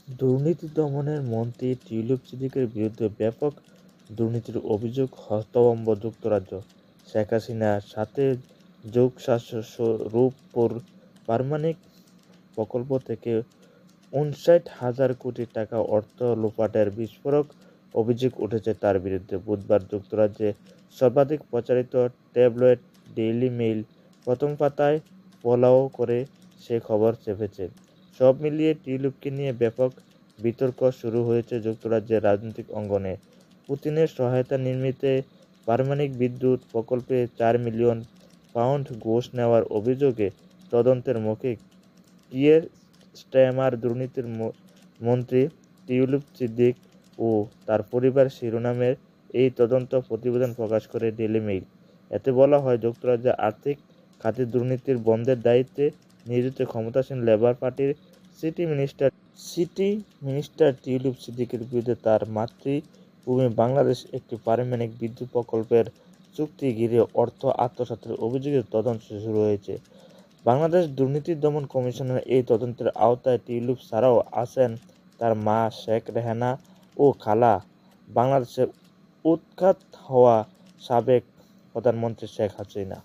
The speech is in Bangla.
দুর্নীতি দমনের মন্ত্রী টিউলিপ সিদ্দিকের বিরুদ্ধে ব্যাপক দুর্নীতির অভিযোগ হস্তবম্ব যুক্তরাজ্য। শেখ হাসিনার সাথে যোগসাজশরূপপুর পারমাণবিক প্রকল্প থেকে ৫৯,০০০ কোটি টাকা অর্থ লোপাটের বিস্ফোরক অভিযোগ উঠেছে তার বিরুদ্ধে। বুধবার যুক্তরাজ্যে সর্বাধিক প্রচারিত ট্যাবলয়েড ডেইলি মেইল প্রথম পাতায় পোলাও করে সে খবর চেপেছে। সব মিলিয়ে টিউলিপকে নিয়ে ব্যাপক বিতর্ক শুরু হয়েছে যুক্তরাজ্যের রাজনৈতিক অঙ্গনে। পুতিনের সহায়তায় নির্মিত পারমাণবিক বিদ্যুৎ প্রকল্পে ৪ মিলিয়ন পাউন্ড ঘুষ নেওয়ার অভিযোগে তদন্তের মুখে কিয়ের স্টারমার দুর্নীতির মন্ত্রী টিউলিপ সিদ্দিক ও তার পরিবার শিরোনামের এই তদন্ত প্রতিবেদন প্রকাশ করে ডেইলি মেইল। এতে বলা হয়, যুক্তরাজ্যের আর্থিক খাতে দুর্নীতির বন্ধের দায়িত্বে নিয়োজিত ক্ষমতাসীন লেবার পার্টির সিটি মিনিস্টার টিউলিপ সিদ্দিকের বিরুদ্ধে তার মাতৃভূমি বাংলাদেশ একটি পারমাণবিক বিদ্যুৎ প্রকল্পের চুক্তি ঘিরে অর্থ আত্মসাতের অভিযোগে তদন্ত শুরু হয়েছে। বাংলাদেশ দুর্নীতি দমন কমিশনের এই তদন্তের আওতায় টিউলিপ ছাড়াও আছেন তার মা শেখ রেহানা ও খালা বাংলাদেশে উৎখাত হওয়া সাবেক প্রধানমন্ত্রী শেখ হাসিনা।